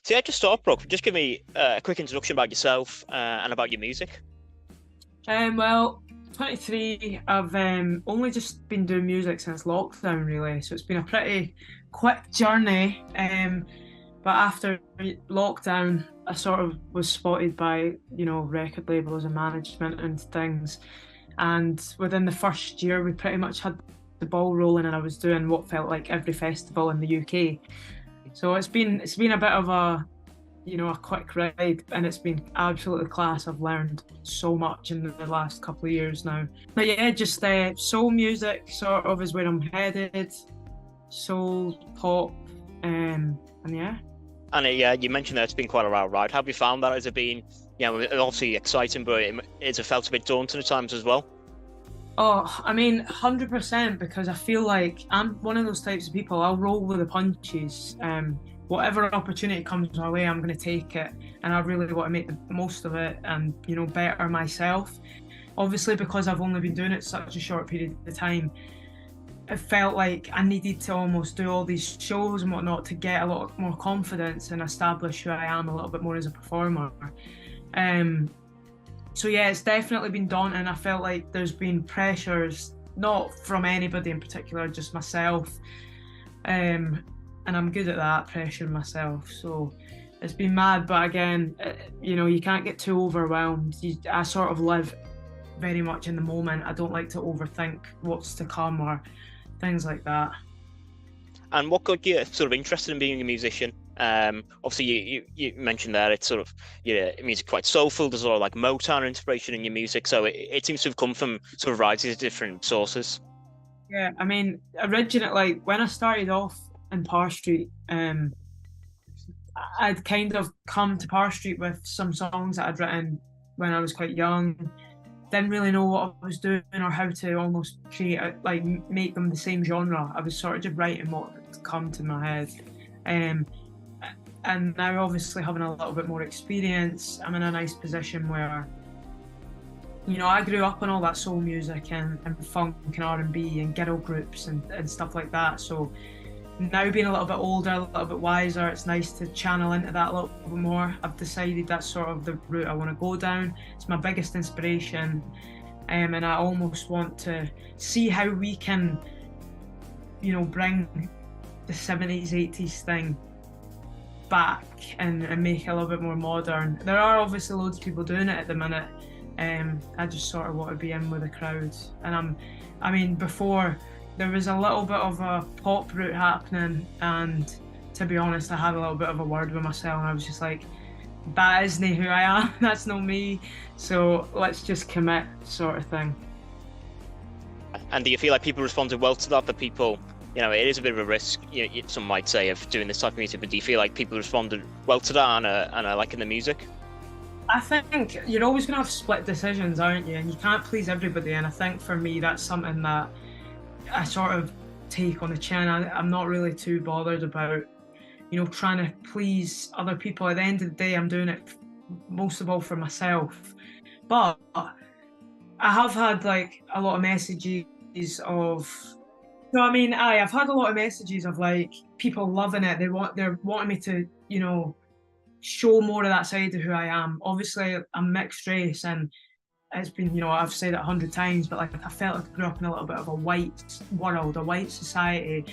So yeah, just start, Brooke. Just give me a quick introduction about yourself and about your music. Well, 23, I've only just been doing music since lockdown, really. So it's been a pretty quick journey. But after lockdown, I sort of was spotted by, record labels and management and things. And within the first year, we pretty much had the ball rolling, and I was doing what felt like every festival in the UK. So it's been a bit of a quick ride, and it's been absolutely class. I've learned so much in the last couple of years now. But yeah, just soul music sort of is where I'm headed. Soul, pop, and yeah. And yeah, you mentioned that it's been quite a wild ride. How have you found that? Has it been, obviously exciting, but it's felt a bit daunting at times as well? Oh, I mean, 100%, because I feel like I'm one of those types of people. I'll roll with the punches. Whatever opportunity comes my way, I'm going to take it, and I really want to make the most of it and better myself. Obviously, because I've only been doing it such a short period of time, it felt like I needed to almost do all these shows and whatnot to get a lot more confidence and establish who I am a little bit more as a performer. Um, so yeah, it's definitely been daunting. I felt like there's been pressures, not from anybody in particular, just myself. And I'm good at that, pressuring myself. So it's been mad, but again, you can't get too overwhelmed. I sort of live very much in the moment. I don't like to overthink what's to come or things like that. And what got you sort of interested in being a musician? Obviously, you mentioned there it's sort of music quite soulful. There's a lot of like Motown inspiration in your music, so it seems to have come from sort of varieties of different sources. Yeah, I mean, originally, like when I started off in Parr Street, I'd kind of come to Parr Street with some songs that I'd written when I was quite young. Didn't really know what I was doing or how to almost create, like make them the same genre. I was sort of just writing what had come to my head. Um, and now, obviously, having a little bit more experience, I'm in a nice position where, I grew up on all that soul music and funk and R&B and girl groups and stuff like that. So now being a little bit older, a little bit wiser, it's nice to channel into that a little bit more. I've decided that's sort of the route I want to go down. It's my biggest inspiration, and I almost want to see how we can, bring the 70s, 80s thing back and make it a little bit more modern. There are obviously loads of people doing it at the minute. I just sort of want to be in with the crowd. And before there was a little bit of a pop route happening, and to be honest, I had a little bit of a word with myself, and I was just like, that isn't who I am. That's not me. So let's just commit, sort of thing. And do you feel like people responded well to that? That people, it is a bit of a risk, some might say, of doing this type of music, but do you feel like people responded well to that and are liking the music? I think you're always going to have split decisions, aren't you? And you can't please everybody. And I think for me, that's something that I sort of take on the chin. I'm not really too bothered about, trying to please other people. At the end of the day, I'm doing it most of all for myself. But I have had like a lot of messages of, I've had a lot of messages of like people loving it. They're wanting me to, show more of that side of who I am. Obviously, I'm mixed race, and it's been, I've said it 100 times, but like I felt like I grew up in a little bit of a white world, a white society,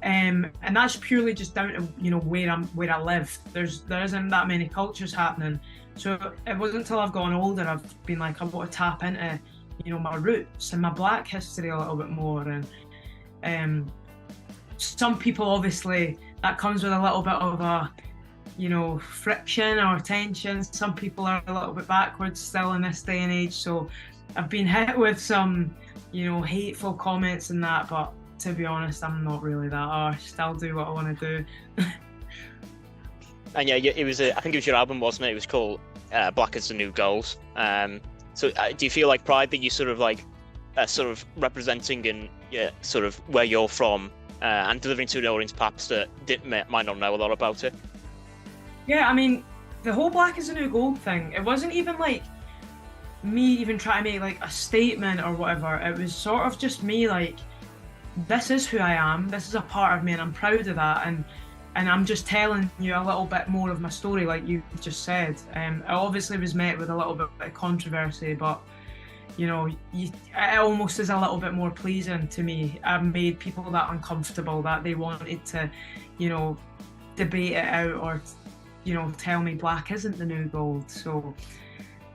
and that's purely just down to where I live. There isn't that many cultures happening, so it wasn't until I've gotten older I've been like I want to tap into my roots and my Black history a little bit more, and some people obviously that comes with a little bit of a friction or tension. Some people are a little bit backwards still in this day and age. So I've been hit with some, hateful comments and that, but to be honest, I'm not really that arsed. I'll do what I want to do. And yeah, it was, I think it was your album, wasn't it? It was called Black is the New Gold. So do you feel like pride that you sort of like, sort of representing and sort of where you're from and delivering to an audience perhaps that might not know a lot about it? Yeah, the whole Black is the New Gold thing, it wasn't even like me even trying to make like a statement or whatever. It was sort of just me like, this is who I am, this is a part of me, and I'm proud of that. And and I'm just telling you a little bit more of my story, like you just said. It obviously was met with a little bit of controversy, but it almost is a little bit more pleasing to me. I've made people that uncomfortable that they wanted to, debate it out or, tell me black isn't the new gold. So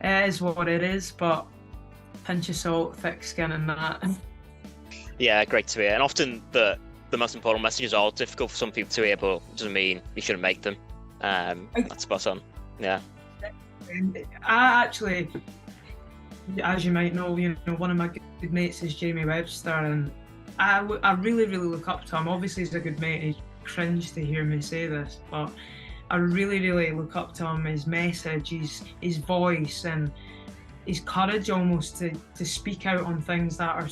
it is what it is, but pinch of salt, thick skin and that. Yeah, great to hear. And often the most important messages are difficult for some people to hear, but it doesn't mean you shouldn't make them. That's spot on. Yeah. I actually, as you might know, one of my good mates is Jamie Webster, and I really, really look up to him. Obviously, he's a good mate. He's cringed to hear me say this, but I really, really look up to him. His message, his voice, and his courage almost to speak out on things that are,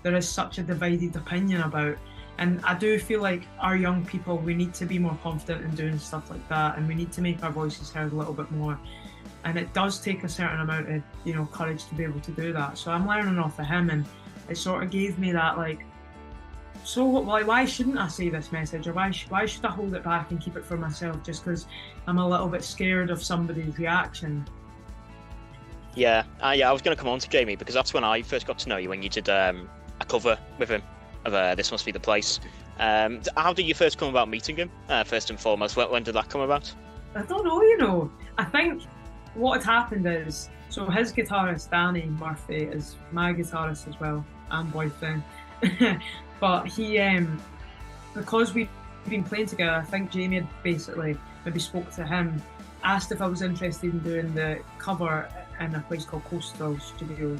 there is such a divided opinion about. And I do feel like our young people, we need to be more confident in doing stuff like that, and we need to make our voices heard a little bit more. And it does take a certain amount of, courage to be able to do that. So I'm learning off of him, and it sort of gave me that, like, so why shouldn't I say this message, or why should I hold it back and keep it for myself just because I'm a little bit scared of somebody's reaction? Yeah, I was going to come on to Jamie because that's when I first got to know you, when you did a cover with him of This Must Be the Place. How did you first come about meeting him, first and foremost? When did that come about? I don't know, I think what had happened is, so his guitarist Danny Murphy is my guitarist as well, and boyfriend. But he, because we've been playing together, I think Jamie had basically maybe spoke to him, asked if I was interested in doing the cover in a place called Coastal Studios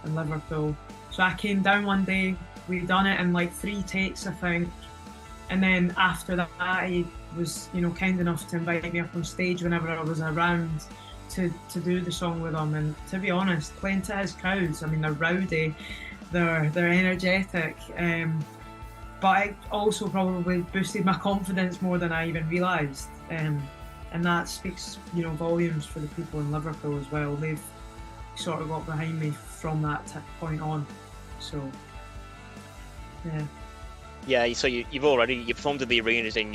in Liverpool. So I came down one day, we'd done it in like 3 takes, I think. And then after that, he was, kind enough to invite me up on stage whenever I was around to do the song with him. And to be honest, playing to his crowds, I mean, they're rowdy, they're energetic, but it also probably boosted my confidence more than I even realised. And that speaks, volumes for the people in Liverpool as well. They've sort of got behind me from that point on. So, yeah. Yeah, so you performed in the arenas in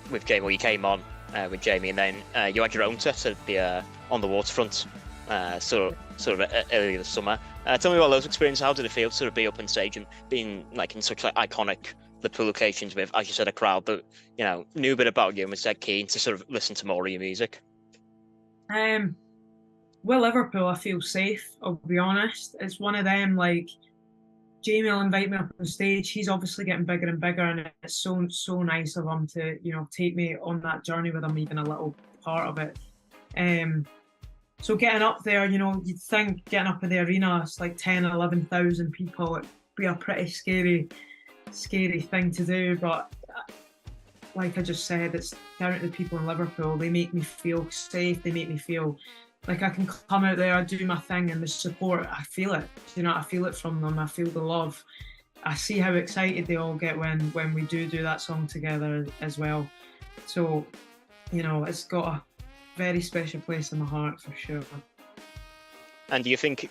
with Jamie, or you came on with Jamie, and then you had your own set at the on the waterfront, sort of earlier this summer. Tell me about those experiences. How did it feel to sort of be up on stage and being like in such like iconic Liverpool locations with, as you said, a crowd that knew a bit about you and was dead keen to sort of listen to more of your music? Well, Liverpool, I feel safe, I'll be honest. It's one of them, like, Jamie will invite me up on stage. He's obviously getting bigger and bigger, and it's so nice of him to, take me on that journey with him, even a little part of it. So getting up there, you'd think getting up in the arena, it's like 10 or 11,000 people. It'd be a pretty scary thing to do, but like I just said, it's down to the people in Liverpool. They make me feel safe. They make me feel like I can come out there, do my thing, and the support, I feel it. I feel it from them. I feel the love. I see how excited they all get when we do that song together as well. So, it's got a very special place in my heart for sure. And do you think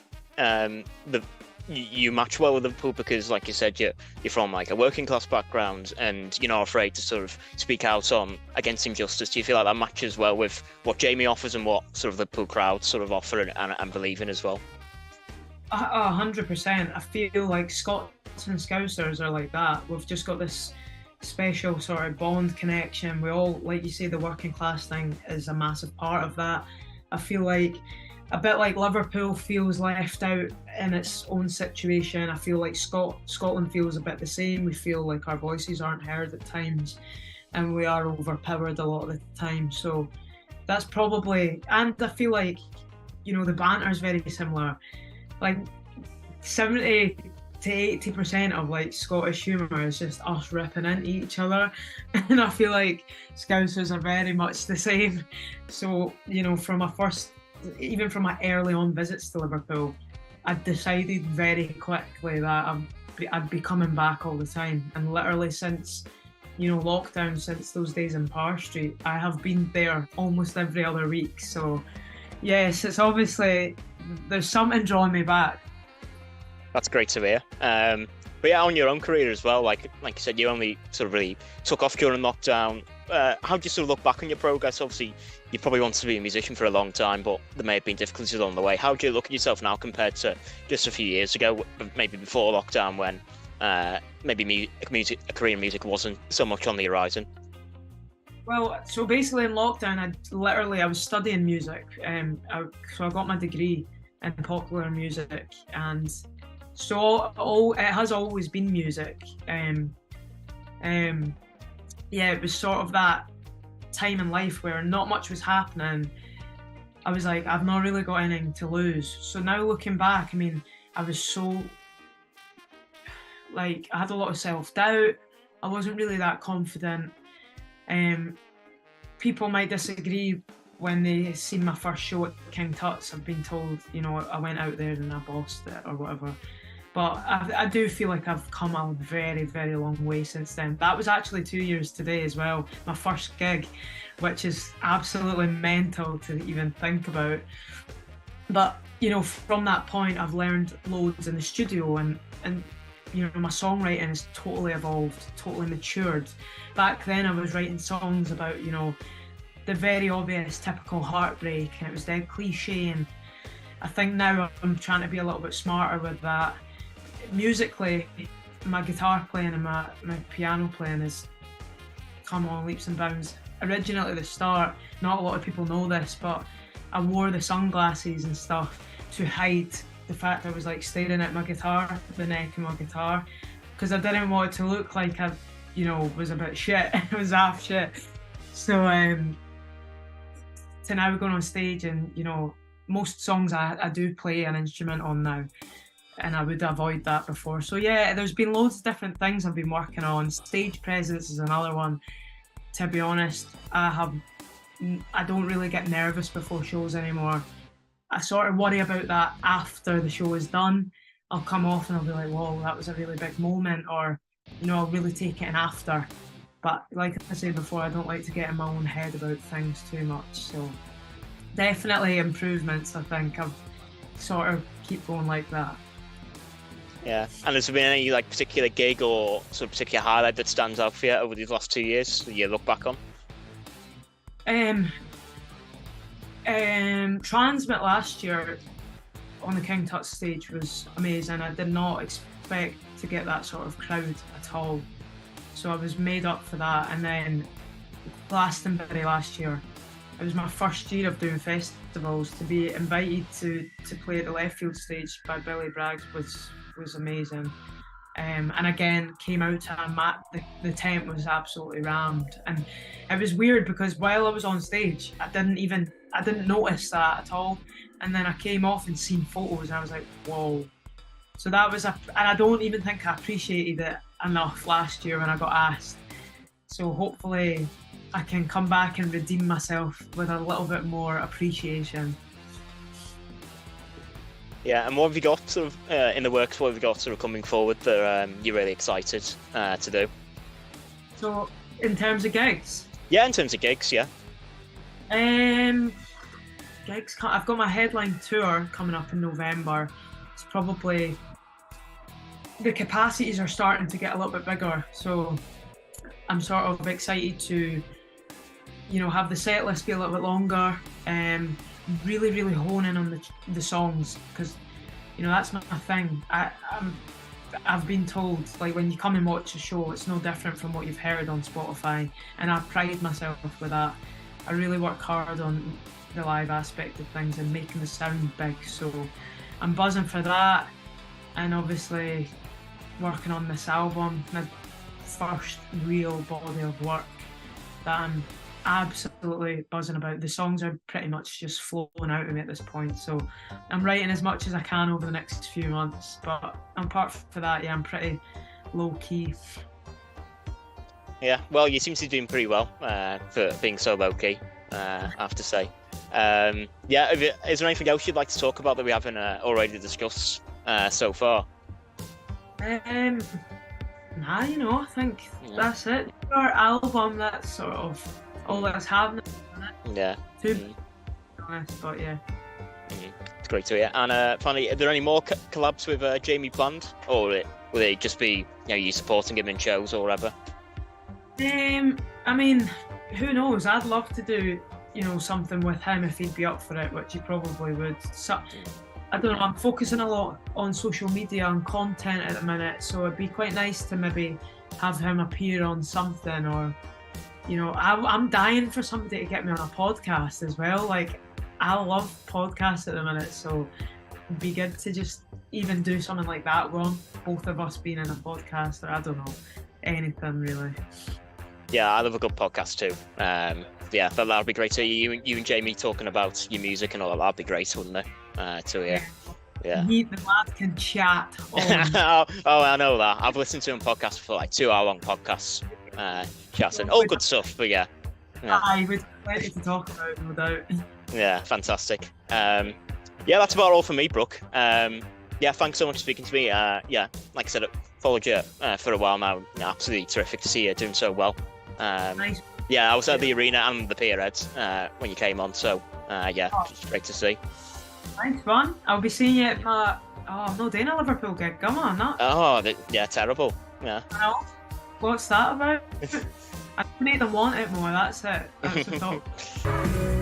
you match well with Liverpool because, like you said, you're from like a working class background and you're not afraid to sort of speak out on against injustice? Do you feel like that matches well with what Jamie offers and what sort of Liverpool crowd sort of offer and believe in as well? 100%. I feel like Scots and Scousers are like that. We've just got this special sort of bond connection. We all, like you say, the working class thing is a massive part of that. I feel like a bit like Liverpool feels left out in its own situation. I feel like Scotland feels a bit the same. We feel like our voices aren't heard at times and we are overpowered a lot of the time. So that's probably, and I feel like, the banter is very similar. Like 70 to 80% of like Scottish humour is just us ripping into each other. And I feel like Scousers are very much the same. So, even from my early on visits to Liverpool, I decided very quickly that I'd be coming back all the time. And literally since, lockdown, since those days in Parr Street, I have been there almost every other week. So yes, it's obviously, there's something drawing me back. That's great to hear. But yeah, on your own career as well, like you said, you only sort of really took off during lockdown. How do you sort of look back on your progress? Obviously, you probably wanted to be a musician for a long time, but there may have been difficulties along the way. How do you look at yourself now compared to just a few years ago, maybe before lockdown, when maybe a career in music wasn't so much on the horizon? Well, so basically in lockdown, I was studying music, so I got my degree in popular music, and so it has always been music. Yeah, it was sort of that time in life where not much was happening. I was like, I've not really got anything to lose. So now looking back, I mean, I was so like, I had a lot of self-doubt. I wasn't really that confident. People might disagree when they see my first show at King Tut's. I've been told, I went out there and I bossed it or whatever. But I do feel like I've come a very, very long way since then. That was actually 2 years today as well, my first gig, which is absolutely mental to even think about. But, from that point, I've learned loads in the studio, and my songwriting has totally evolved, totally matured. Back then I was writing songs about, the very obvious typical heartbreak, and it was dead cliche, and I think now I'm trying to be a little bit smarter with that. Musically, my guitar playing and my piano playing has come on leaps and bounds. Originally at the start, not a lot of people know this, but I wore the sunglasses and stuff to hide the fact I was like staring at my guitar, the neck of my guitar, because I didn't want it to look like I, was a bit shit. I was half shit. So to now going on stage and, most songs I do play an instrument on now, and I would avoid that before. So yeah, there's been loads of different things I've been working on. Stage presence is another one. To be honest, I don't really get nervous before shows anymore. I sort of worry about that after the show is done. I'll come off and I'll be like, whoa, that was a really big moment, or, I'll really take it in after. But like I said before, I don't like to get in my own head about things too much. So definitely improvements, I think. I've sort of keep going like that. Yeah, and has there been any like particular gig or sort of particular highlight that stands out for you over these last 2 years that you look back on? Transmit last year on the King Tut stage was amazing. I did not expect to get that sort of crowd at all, so I was made up for that. And then Glastonbury last year, it was my first year of doing festivals. To be invited to play at the Left Field stage by Billy Braggs was amazing. And again, came out to a mat. The tent was absolutely rammed, and it was weird because while I was on stage, I didn't notice that at all. And then I came off and seen photos, and I was like, whoa. So that was and I don't even think I appreciated it enough last year when I got asked. So hopefully I can come back and redeem myself with a little bit more appreciation. Yeah, and what have you got sort of in the works? What have you got sort of coming forward that you're really excited to do? So, in terms of gigs? Yeah, in terms of gigs, yeah. Gigs. I've got my headline tour coming up in November. It's probably the capacities are starting to get a little bit bigger, so I'm sort of excited to, have the set list be a little bit longer. Really, really hone in on the songs, because that's my thing. I've been told, like, when you come and watch a show, it's no different from what you've heard on Spotify, and I pride myself with that. I really work hard on the live aspect of things and making the sound big, so I'm buzzing for that. And obviously working on this album, my first real body of work that I'm absolutely buzzing about. The songs are pretty much just flowing out of me at this point, so I'm writing as much as I can over the next few months, but apart from that, yeah, I'm pretty low key. Yeah, well, you seem to be doing pretty well for being so low key, I have to say. Yeah, is there anything else you'd like to talk about that we haven't already discussed so far? Nah, I think that's it. Our album, that's sort of all that's happening. Yeah. To be honest, but yeah. It's great to hear. And finally, are there any more collabs with Jamie planned, or Will it just be, you supporting him in shows or whatever? I mean, who knows? I'd love to do, something with him if he'd be up for it, which he probably would. So, I don't know, I'm focusing a lot on social media and content at the minute, so it'd be quite nice to maybe have him appear on something, or, I'm dying for somebody to get me on a podcast as well. Like, I love podcasts at the minute, so it'd be good to just even do something like that. Both of us being in a podcast, or I don't know, anything really. Yeah, I love a good podcast too. Yeah, that'd be great. So you and Jamie talking about your music and all that'd be great, wouldn't it? To hear. Yeah. The lad can chat. Oh, I know that. I've listened to him podcasts for like 2-hour-long podcasts, chatting. All good stuff, but yeah. Aye, with plenty to talk about, no doubt. Yeah, fantastic. Yeah, that's about all for me, Brooke. Yeah, thanks so much for speaking to me. Yeah, like I said, I've followed you for a while now. Absolutely terrific to see you doing so well. Nice. Yeah, I was at the arena and the Pierheads when you came on, so yeah, it's great to see. Thanks, man. I'll be seeing you at my... Oh, I'm not doing a Liverpool gig. Come on, that. Oh, yeah, terrible. Yeah. Well, what's that about? I make them want it more. That's it. That's the top.